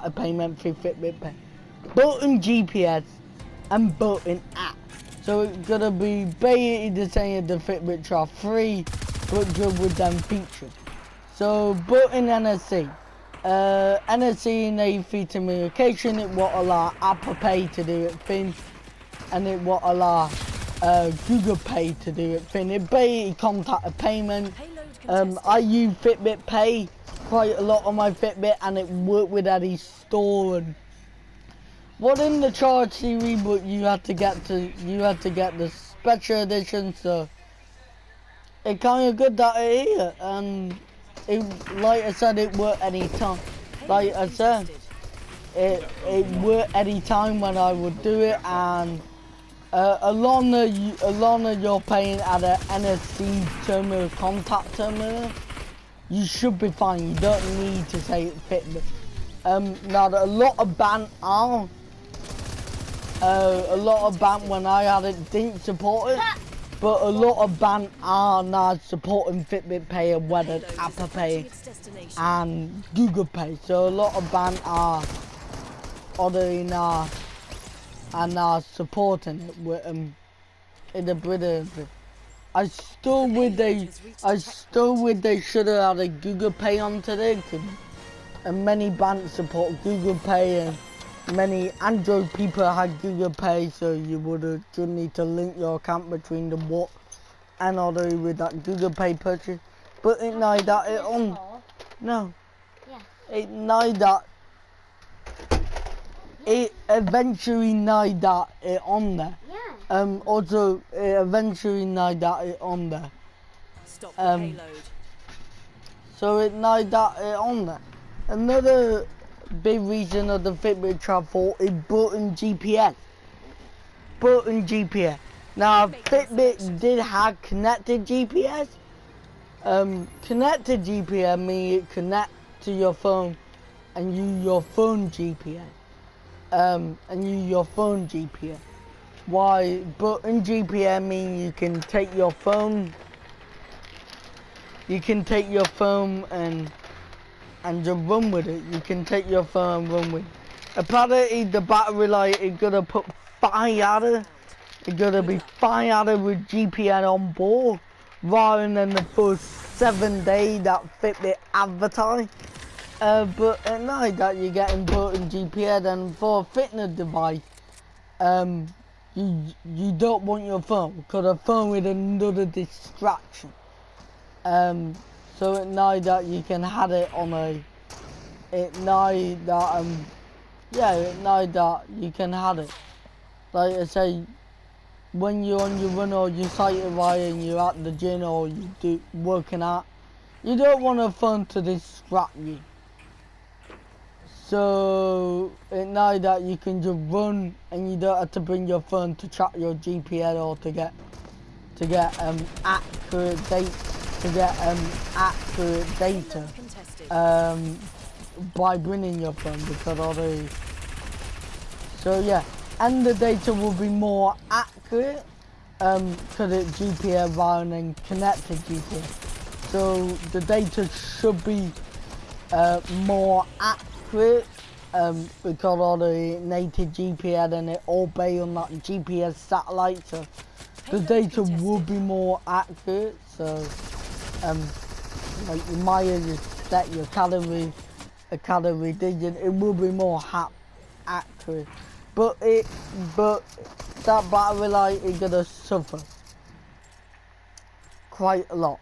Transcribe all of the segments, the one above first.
a payment through Fitbit Pay. Button GPS and button app. So it's gonna be basically the same as the Fitbit Charge 3, but just with them features. So button NFC. NFC enables communication. It will allow Apple Pay to do it thing, and it will allow Google Pay to do it thing. It basically contact a payment. I use Fitbit Pay quite a lot on my Fitbit, and it worked with any store. And what in the Charge series, but you had to get the special edition. So it's kind of good that it here, and it, like I said, it worked any time. Like I said, it worked any time when I would do it, and as long as you're paying at an NFC terminal, contact terminal, you should be fine. You don't need to say Fitbit. Now a lot of bands are. A lot of bands when I had it didn't support it, but a lot of bands are now supporting Fitbit Pay and whether Apple Pay and Google Pay. So a lot of bands are ordering now and are supporting it with in the British. I still wish they should have had a Google Pay on today, and many banks support Google Pay, and many Android people had Google Pay, so you would just need to link your account between the watch and order with that Google Pay purchase. But it now that it on it now that it eventually now that it on there. Also it eventually now that it on there. Stop the payload. So it now that it on there. Another big reason of the Fitbit Charge 4 is button GPS. Button GPS. Now Fitbit did have connected GPS. Connected GPS means it connect to your phone and use your phone GPS. Why button GPS means you can take your phone. You can take your phone and just run with it. You can take your phone and run with it. Apparently the battery life is gonna put 5 hours. It's gonna be 5 hours with GPS on board, rather than the first 7 days that Fitbit advertised. But at night that you're getting button GPS, and for a fitness device, you don't want your phone, because a phone is another distraction. So at night that you can have it on at night that you can have it. Like I say, when you're on your run or you cycle ride and you're at the gym or you do working out, you don't want a phone to distract you. So at night that you can just run and you don't have to bring your phone to track your GPS or to get accurate data by bringing your phone, because already. So yeah, and the data will be more accurate because it's GPS rather than connected GPS. So the data should be more accurate because of the native GPS, and it all based on that GPS satellite. So the data will be more accurate. So like you might just set your calorie digit, it will be more accurate. But that battery life is gonna suffer quite a lot.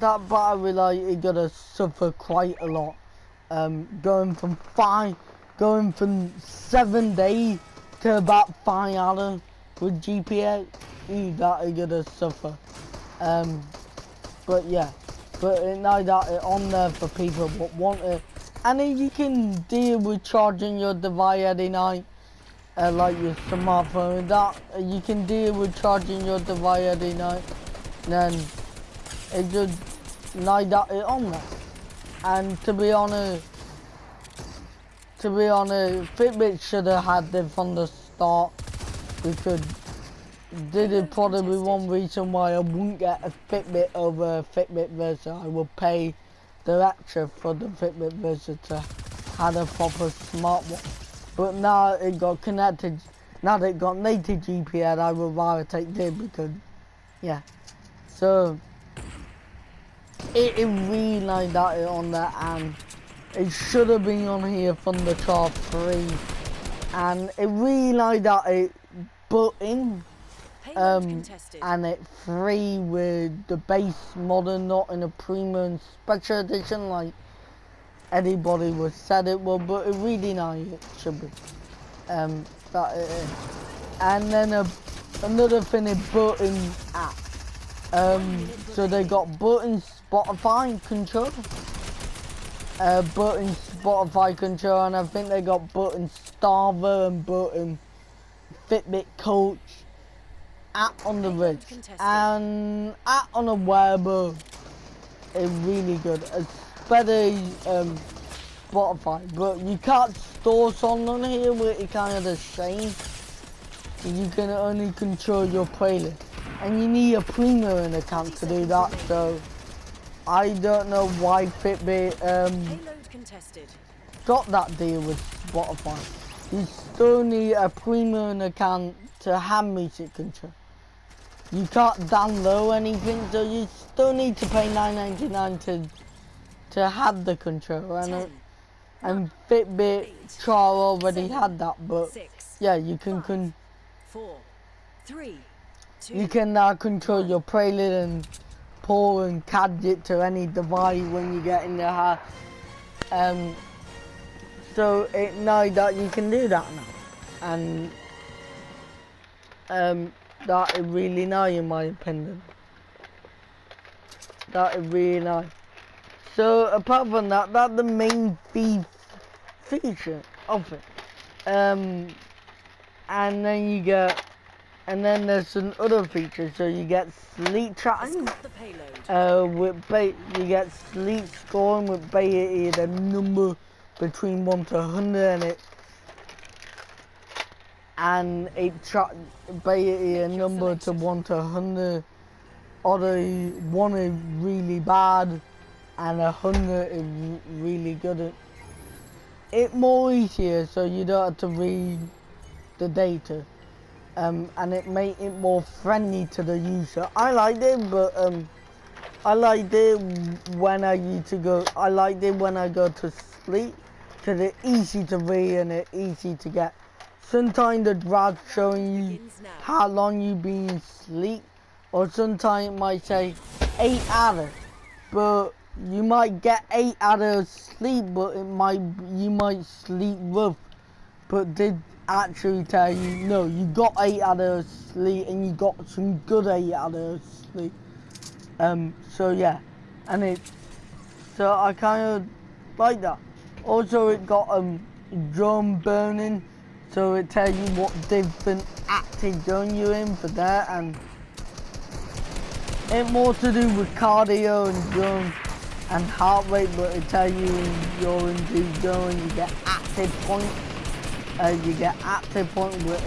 That battery life is gonna suffer quite a lot. Going from 7 days to about 5 hours with GPS, that is gonna suffer. But yeah, but now that it's on there for people that want it, and then you can deal with charging your device every night, like your smartphone. That you can deal with charging your device every night. Then it just now that it's on there. And to be honest, Fitbit should have had it from the start, because this is probably one reason why I wouldn't get a Fitbit over a Fitbit Versa. I will pay the extra for the Fitbit Versa to had a proper smartwatch. But now it got connected, now that it got native GPS, I would rather take this because, yeah. So, it really nice that it on there, and it should have been on here from the car 3. And it really nice that it button, and it free with the base model, not in a premium special edition like anybody would said it would, but it really nice it should be. That it is. And then another thing is button app. So they got button Spotify control, button Spotify control, and I think they got button Starver and button Fitbit Coach app on the wrist and app on a wearable. It's really good, especially Spotify, but you can't store songs on here, which is kind of a shame. You can only control your playlist, and you need a premium account to do that. So I don't know why Fitbit got that deal with Spotify. You still need a premium account to have music control. You can't download anything, so you still need to pay $9.99 to have the control. And Fitbit trial already had that, but yeah, you can you can now control your playlist and pull and catch it to any device when you get in the house. So it knows that you can do that now, and that is really nice in my opinion. That is really nice. So apart from that, that's the main feature of it. And then there's some other features. So you get sleep tracking. You get sleep scoring with basically the number between 1 to 100, and it tracks basically a number to 1 to 100. Although 1 is really bad and 100 is really good. It's more easier, so you don't have to read the data, and it makes it more friendly to the user. I like it, but I like it when I go to sleep, because it's easy to read and it's easy to get. Sometimes the graph showing you how long you've been asleep, or sometimes it might say 8 hours, but you might get 8 hours sleep, but you might sleep rough. But they actually tell you, no, you got 8 hours sleep and you got some good 8 hours sleep. So yeah, so I kind of like that. Also, it got drum burning, so it tells you what different active zone you're in for that, and it's more to do with cardio and drum and heart rate, but it tells you you're in the zone. You get active points. With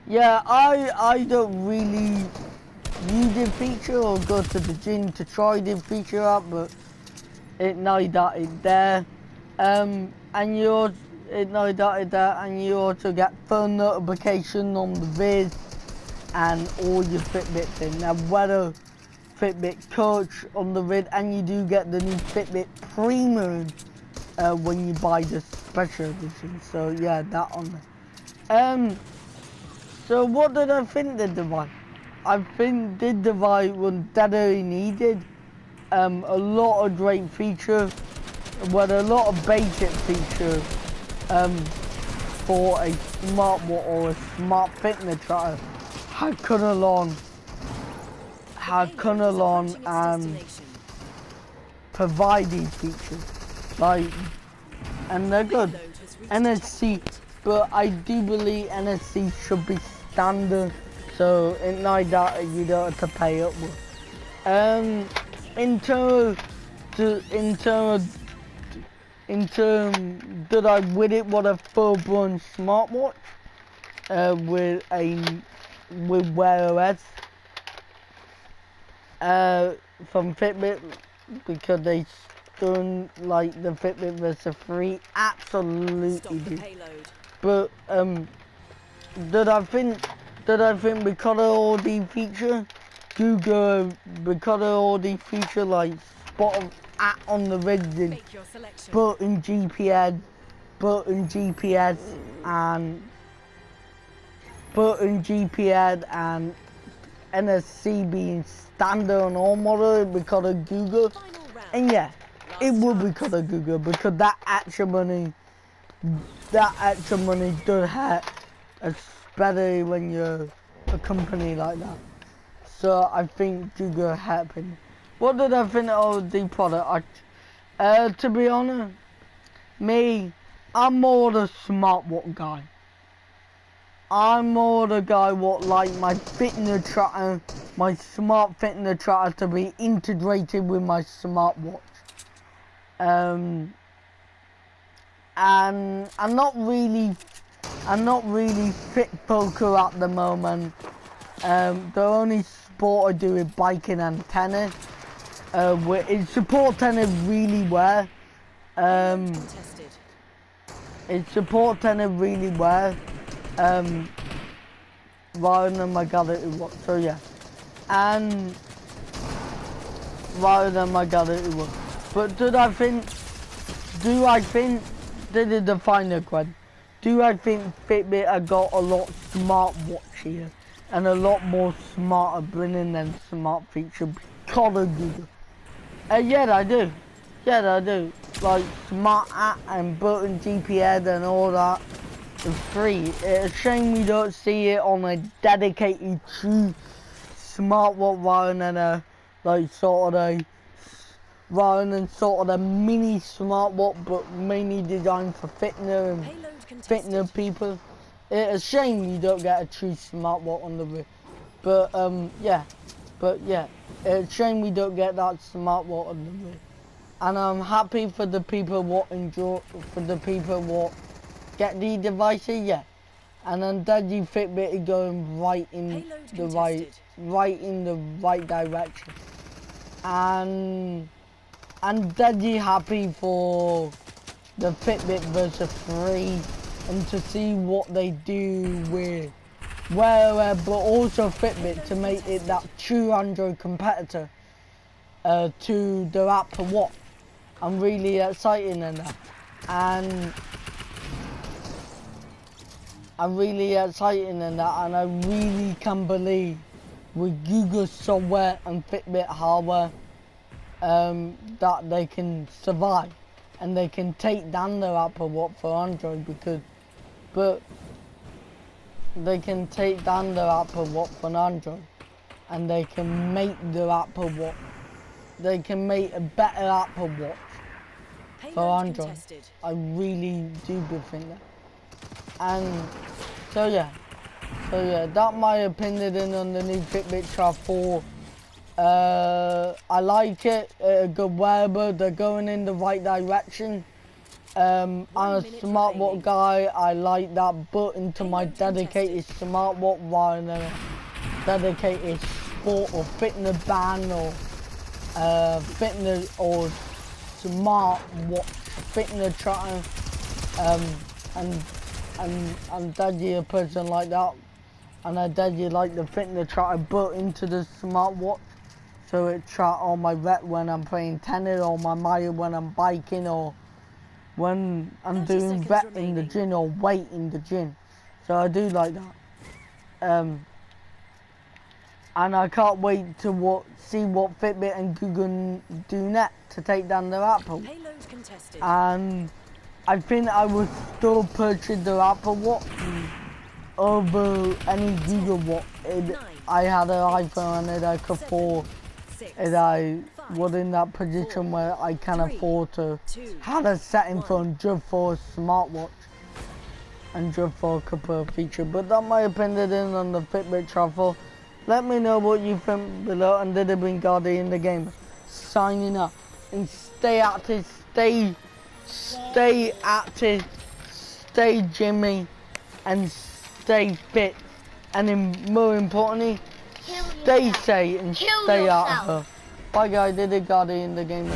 yeah, I don't really use this feature or go to the gym to try this feature out, but it knows that it's there, and you also get phone notification on the vid and all your Fitbit things. Now, whether Fitbit Coach on the vid, and you do get the new Fitbit Premium when you buy the special edition. So yeah, that on there. So what did I think the device? I think this device was definitely needed. A lot of great features, but a lot of basic features for a smartwatch or a smart fitness tracker. How come along and provide these features, like, and they're good. NFC, but I do believe NFC should be standard, so it's not that you don't have to pay up with. In terms, did I with it what a full-blown smartwatch with Wear OS from Fitbit, because they doing like the Fitbit versus 3? Absolutely Stop the do. payload. But did I think because of all these features, Google, because of all these features like spot at on the register, Make your selection. button GPS and NFC being standard on all models because of Google. Final round. And yeah, it Last will chance. because of Google, because that extra money does hurt, especially when you're a company like that. So I think Google helping. What did I think of the product? To be honest, I'm more the SmartWatch guy. I'm more the guy what like my fitness tracker, my smart fitness tracker to be integrated with my SmartWatch. And I'm not really fit focused at the moment. The only sport I do is biking and tennis. It supports tennis really well. Contested. It supports tennis really well. Rather than my Galaxy Watch, so yeah. And rather than my Galaxy Watch. But do I think, this is the final question. Do I think Fitbit have got a lot SmartWatch here? And a lot more smarter bringing than smart feature because of Google? Yeah, I do. Yeah, I do. Like smart app and button GPS and all that is free. It's a shame we don't see it on a dedicated true SmartWatch rather than a mini SmartWatch, but mainly designed for fitness and fitness people. It's a shame you don't get a true SmartWatch on the roof. But yeah, it's a shame we don't get that SmartWatch on the roof. And I'm happy for the people what get the devices, yeah. And then Daddy Fitbit is going right in the right direction. And Daddy happy for the Fitbit versus 3 and to see what they do with wear, but also Fitbit to make it that true Android competitor to the Apple Watch. I'm really excited in that, and I'm really excited in that, and I really can't believe with Google software and Fitbit hardware that they can survive and they can take down their Apple Watch for Android but they can take down their Apple Watch for Android and they can make their Apple Watch, they can make a better Apple Watch for Android. I really do think that. And so yeah, that's my opinion on the new Fitbit Charge 4. I like it, a good wearable, they're going in the right direction. I'm a SmartWatch guy, I like that button to my dedicated SmartWatch rather than a dedicated sport or fitness band or fitness or SmartWatch fitness tracker. And Daddy a person like that, and I Daddy like the fitness tracker built into the SmartWatch, so it track all my rep when I'm playing tennis or my mile when I'm biking or when I'm doing rep in the gym or weight in the gym. So I do like that. And I can't wait to see what Fitbit and Google do next to take down their Apple. And I think I would still purchase the Apple Watch over any Google Watch. I had an iPhone and I could afford, and I was in that position where I can afford to have a setting phone just for a smartwatch and just for a couple of features. But that's my opinion on the Fitbit Travel. Let me know what you think below, and did it bring Guardian the Gamer signing up, and stay active, stay active, stay gymmy, and stay fit, and then more importantly, stay safe and stay out of her. Bye guys, did it Guardian the Gamer.